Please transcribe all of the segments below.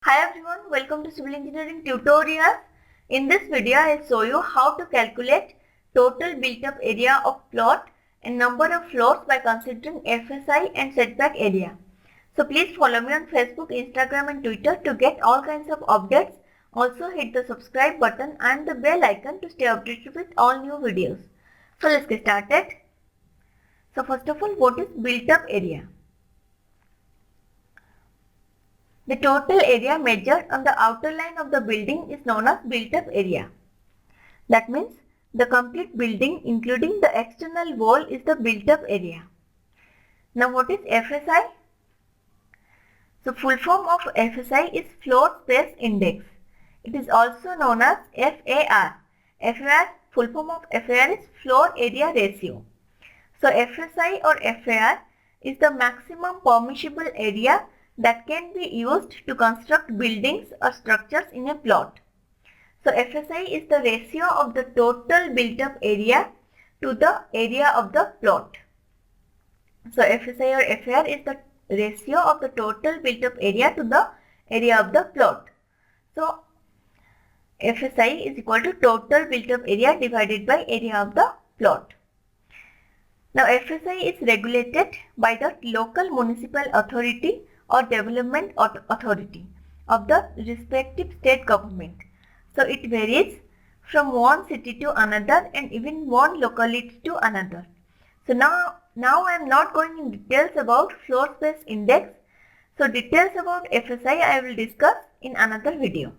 Hi everyone, welcome to Civil Engineering Tutorials. In this video, I'll show you how to calculate total built-up area of plot and number of floors by considering FSI and setback area. So please follow me on Facebook, Instagram and Twitter to get all kinds of updates. Also hit the subscribe button and the bell icon to stay updated with all new videos. So let's get started. So first of all, what is built-up area? The total area measured on the outer line of the building is known as built-up area. That means the complete building including the external wall is the built-up area. Now what is FSI? So full form of FSI is Floor Space Index. It is also known as FAR. Full form of FAR is Floor Area Ratio. So FSI or FAR is the maximum permissible area that can be used to construct buildings or structures in a plot. So FSI is the ratio of the total built-up area to the area of the plot. So FSI or FAR is the ratio of the total built-up area to the area of the plot. So FSI is equal to total built-up area divided by area of the plot. Now FSI is regulated by the local municipal authority or development authority of the respective state government. So it varies from one city to another and even one locality to another. So now I am not going in details about floor space index. So details about FSI I will discuss in another video.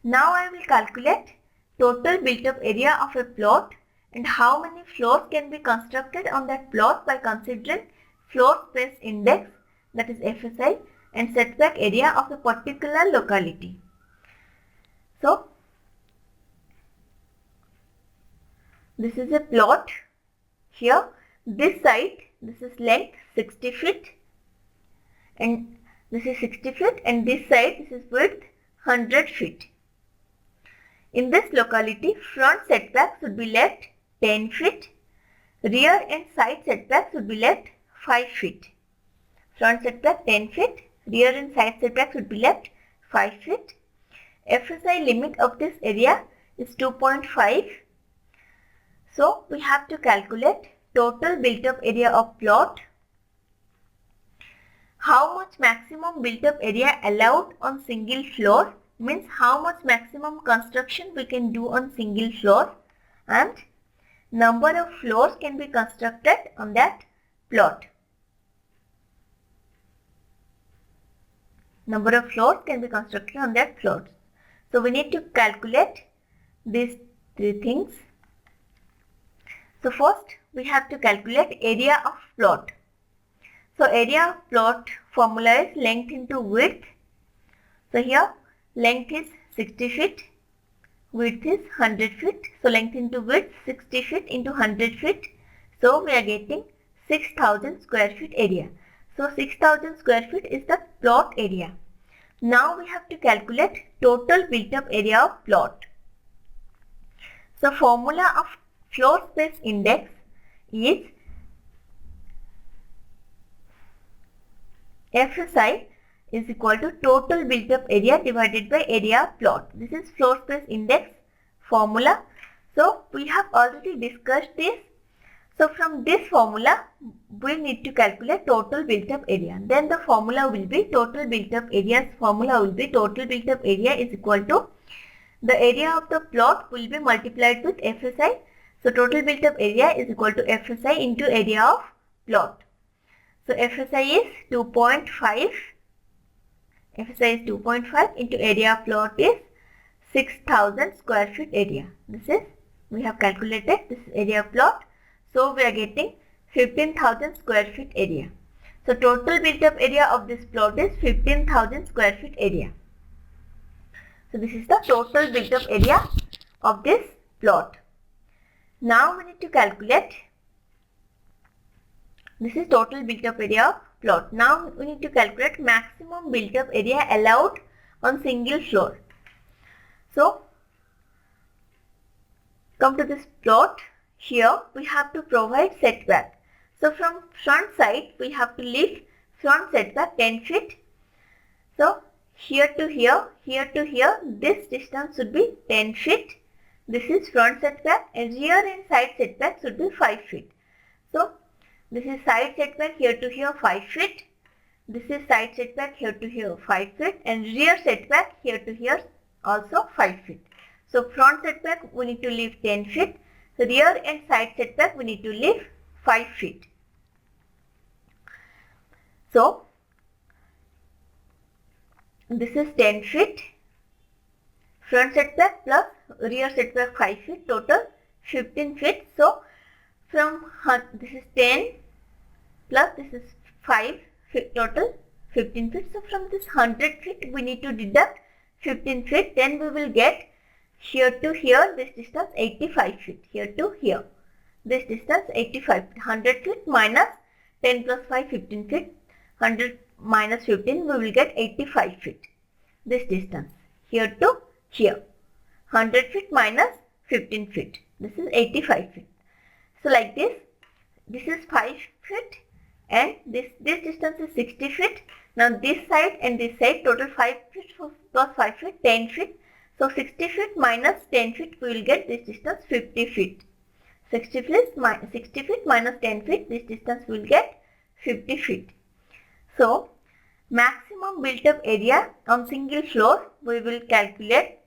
Now I will calculate total built up area of a plot and how many floors can be constructed on that plot by considering floor space index, that is FSI, and setback area of a particular locality. So this is a plot. Here this side, this is length 60 feet and this is 60 feet and this side, this is width 100 feet. In this locality, front setback should be left 10 feet, rear and side setback should be left 5 feet. Front setback 10 feet, rear and side setback should be left 5 feet. FSI limit of this area is 2.5. So we have to calculate total built up area of plot. How much maximum built up area allowed on single floor, means how much maximum construction we can do on single floor, and number of floors can be constructed on that plot. Number of floors can be constructed on that plot. So we need to calculate these three things. So first we have to calculate area of plot. So area of plot formula is length into width. So here length is 60 feet, width is 100 feet. So length into width 60 feet into 100 feet. So we are getting 6000 square feet area. So 6000 square feet is the plot area. Now we have to calculate total built up area of plot. So formula of floor space index is FSI is equal to total built up area divided by area of plot. This is floor space index formula. So we have already discussed this. So from this formula we need to calculate total built up area. Then the formula will be total built up area's formula will be total built up area is equal to the area of the plot will be multiplied with FSI. So total built up area is equal to FSI into area of plot. So FSI is 2.5. FSI is 2.5 into area of plot is 6000 square feet area. This is, we have calculated this area of plot. So we are getting 15,000 square feet area. So total built up area of this plot is 15,000 square feet area. So this is the total built up area of this plot. Now we need to calculate, this is total built up area of plot. Now we need to calculate maximum built up area allowed on single floor. So come to this plot. Here we have to provide setback. So from front side we have to leave front setback 10 feet. So here to here, this distance should be 10 feet. This is front setback, and rear and side setback should be 5 feet. So this is side setback here to here 5 feet. This is side setback here to here 5 feet, and rear setback here to here also 5 feet. So front setback we need to leave 10 feet. Rear and side setback we need to leave 5 feet. So this is 10 feet. Front setback plus rear setback 5 feet, total 15 feet. So from this is 10 plus this is 5 feet, total 15 feet. So from this 100 feet we need to deduct 15 feet. Then we will get here to here this distance 85 feet. Here to here this distance 85 feet. 100 feet minus 10 plus 5 15 feet. 100 minus 15 we will get 85 feet. This distance here to here. 100 feet minus 15 feet. This is 85 feet. So like this is 5 feet and this distance is 60 feet. Now this side and this side, total 5 feet plus 5 feet, 10 feet. So 60 feet minus 10 feet, we will get this distance 50 feet. 60 feet minus 10 feet, this distance we will get 50 feet. So maximum built up area on single floor we will calculate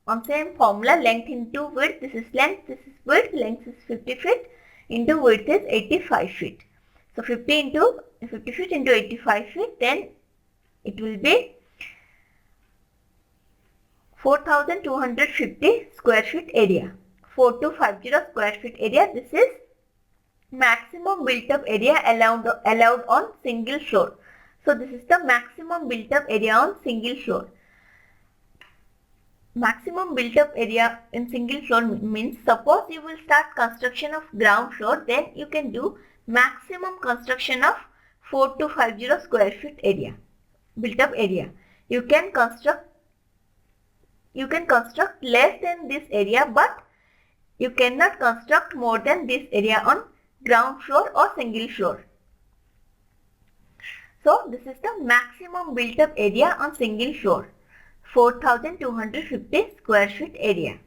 on same formula, length into width. This is length, this is width, length is 50 feet into width is 85 feet. So 50 feet into 85 feet, then it will be 4250 square feet area. 4250 square feet area. This is maximum built up area allowed on single floor. So this is the maximum built up area on single floor. Maximum built up area in single floor means, suppose you will start construction of ground floor, then you can do maximum construction of 4250 square feet area, built up area. You can construct less than this area, but you cannot construct more than this area on ground floor or single floor. So this is the maximum built up area on single floor, 4250 square feet area.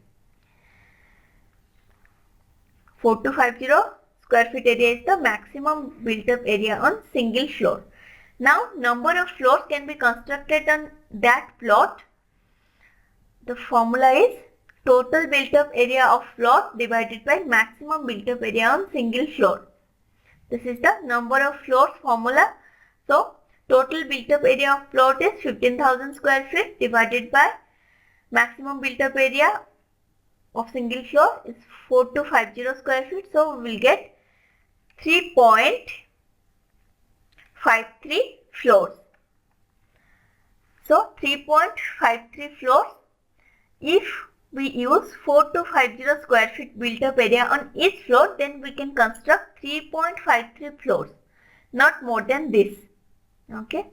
4250 square feet area is the maximum built up area on single floor. Now number of floors can be constructed on that plot. The formula is total built up area of plot divided by maximum built up area on single floor. This is the number of floors formula. So total built up area of plot is 15,000 square feet divided by maximum built up area of single floor is 4250 square feet. So we will get 3.53 floors. So 3.53 floors. If we use 4250 square feet built up area on each floor, then we can construct 3.53 floors, not more than this. Okay,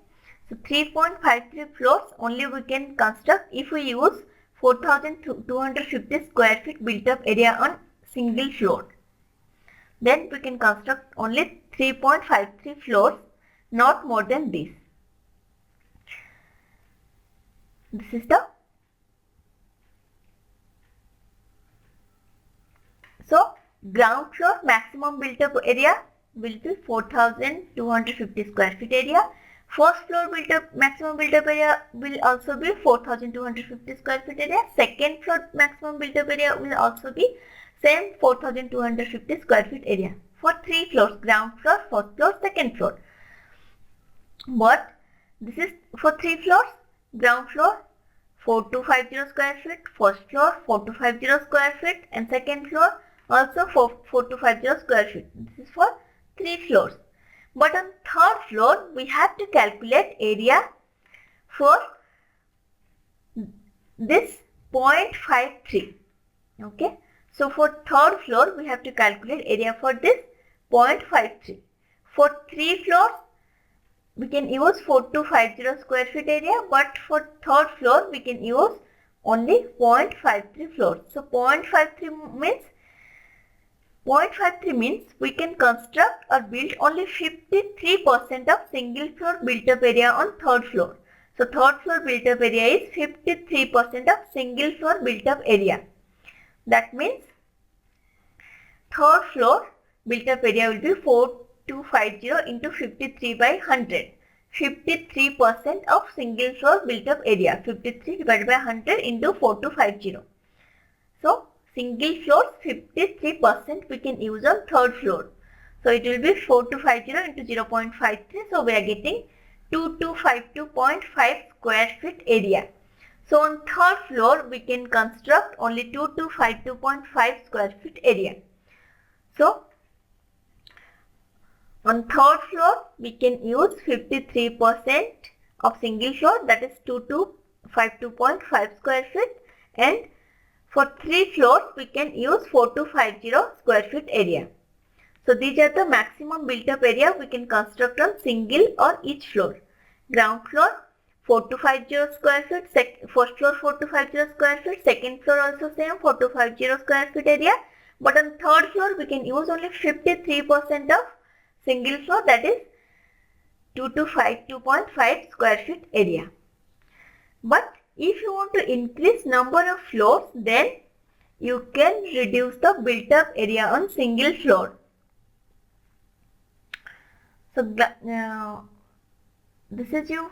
so 3.53 floors only we can construct if we use 4250 square feet built up area on single floor. Then we can construct only 3.53 floors, not more than this. This is the so ground floor maximum built up area will be 4250 square feet area. First floor maximum built up area will also be 4250 square feet area. Second floor maximum built up area will also be same 4250 square feet area. For 3 floors, ground floor, first floor, second floor. But this is for 3 floors, ground floor 4250 square feet, first floor 4250 square feet, and second floor also 4250 square feet. This is for 3 floors. But on third floor we have to calculate area for this 0.53. Okay. So for third floor we have to calculate area for this 0.53. For 3 floors we can use 4250 square feet area, but for third floor we can use only 0.53 floors. So 0.53 means we can construct or build only 53% of single floor built up area on third floor. So third floor built up area is 53% of single floor built up area. That means third floor built up area will be 4250 into 53 by 100. 53% of single floor built up area. 53 divided by 100 into 4250. So single floor 53% we can use on third floor. So it will be 4250 into 0.53. So we are getting 2252.5 square feet area. So on third floor we can construct only 2252.5 square feet area. So on third floor we can use 53% of single floor, that is 2252.5 square feet, and for 3 floors we can use 4250 square feet area. So these are the maximum built up area we can construct on single or each floor. Ground floor 4250 square feet, first floor 4250 square feet, second floor also same 4250 square feet area. But on third floor we can use only 53% of single floor, that is 2252.5 square feet area. But if you want to increase number of floors, then you can reduce the built up area on single floor. So this is you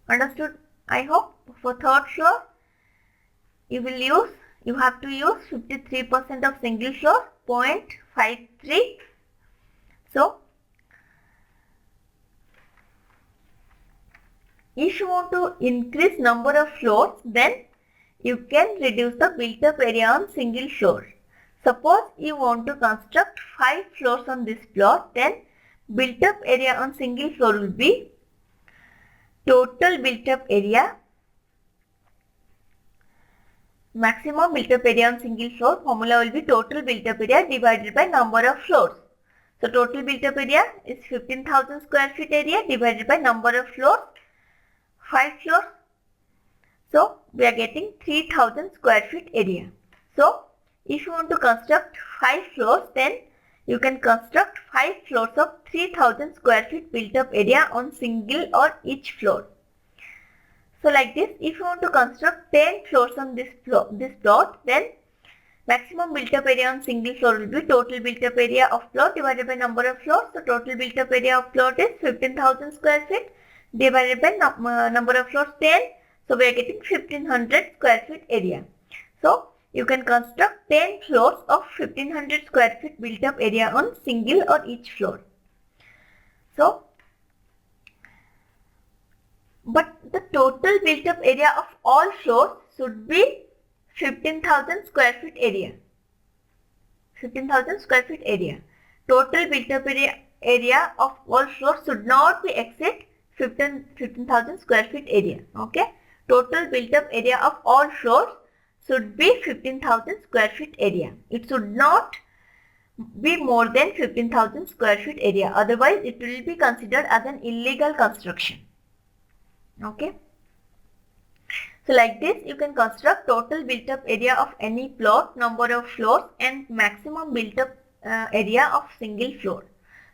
understood, I hope. For third floor you have to use 53% of single floor, 0.53. So if you want to increase number of floors, then you can reduce the built up area on single floor. Suppose you want to construct 5 floors on this plot, then built up area on single floor will be total built up area, maximum built up area on single floor formula will be total built up area divided by number of floors. So total built up area is 15,000 square feet area divided by number of floors, 5 floors. So we are getting 3000 square feet area. So if you want to construct 5 floors, then you can construct 5 floors of 3000 square feet built up area on single or each floor. So like this, if you want to construct 10 floors on this plot, then maximum built up area on single floor will be total built up area of plot divided by number of floors. So total built up area of plot is 15,000 square feet divided by number of floors 10. So we are getting 1500 square feet area. So you can construct 10 floors of 1500 square feet built up area on single or each floor. So, but the total built up area of all floors should be 15,000 square feet area. 15,000 square feet area. Total built up area of all floors should not be exceed 15,000 square feet area. Okay. Total built up area of all floors should be 15,000 square feet area. It should not be more than 15,000 square feet area. Otherwise, it will be considered as an illegal construction. Okay. So like this, you can construct total built up area of any plot, number of floors, and maximum built up area of single floor.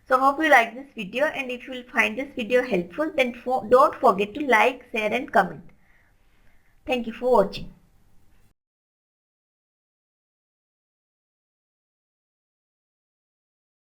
So hope you like this video, and if you will find this video helpful, then don't forget to like, share and comment. Thank you for watching.